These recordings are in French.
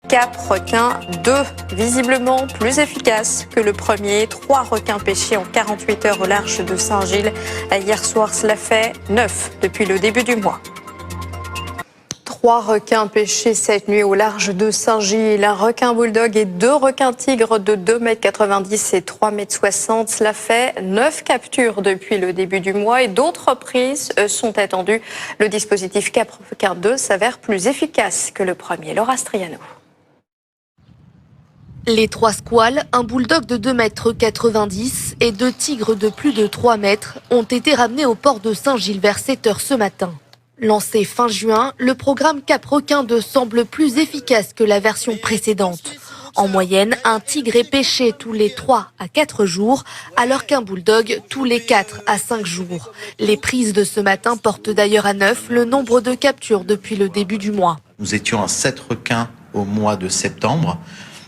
Cap Requin 2, visiblement plus efficace que le premier. 3 requins pêchés en 48 heures au large de Saint-Gilles. Hier soir, cela fait 9 depuis le début du mois. 3 requins pêchés cette nuit au large de Saint-Gilles. Un requin bulldog et 2 requins tigres de 2,90 m et 3,60 m. Cela fait 9 captures depuis le début du mois et d'autres prises sont attendues. Le dispositif Cap Requin 2 s'avère plus efficace que le premier. Laura Striano. Les 3 squales, un bulldog de 2,90 m et 2 tigres de plus de 3 mètres ont été ramenés au port de Saint-Gilles vers 7 h ce matin. Lancé fin juin, le programme Cap Requin 2 semble plus efficace que la version précédente. En moyenne, un tigre est pêché tous les 3 à 4 jours, alors qu'un bulldog tous les 4 à 5 jours. Les prises de ce matin portent d'ailleurs à 9 le nombre de captures depuis le début du mois. Nous étions à 7 requins au mois de septembre.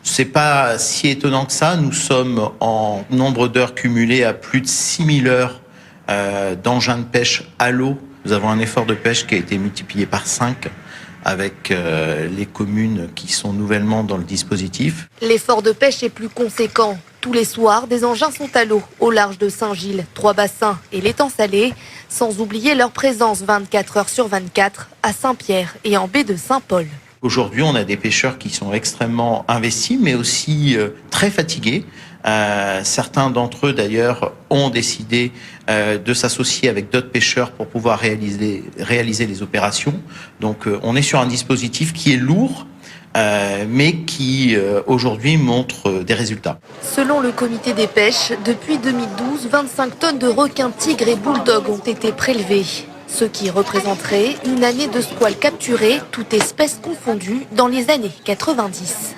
C'est pas si étonnant que ça. Nous sommes en nombre d'heures cumulées à plus de 6000 heures d'engins de pêche à l'eau. Nous avons un effort de pêche qui a été multiplié par 5 avec les communes qui sont nouvellement dans le dispositif. L'effort de pêche est plus conséquent. Tous les soirs, des engins sont à l'eau au large de Saint-Gilles, 3 bassins et l'étang salé, sans oublier leur présence 24 heures sur 24 à Saint-Pierre et en baie de Saint-Paul. Aujourd'hui, on a des pêcheurs qui sont extrêmement investis, mais aussi très fatigués. Certains d'entre eux, d'ailleurs, ont décidé de s'associer avec d'autres pêcheurs pour pouvoir réaliser les opérations. Donc, on est sur un dispositif qui est lourd, mais qui, aujourd'hui, montre des résultats. Selon le comité des pêches, depuis 2012, 25 tonnes de requins, tigres et bulldogs ont été prélevés. Ce qui représenterait une année de squales capturées, toutes espèces confondues, dans les années 90.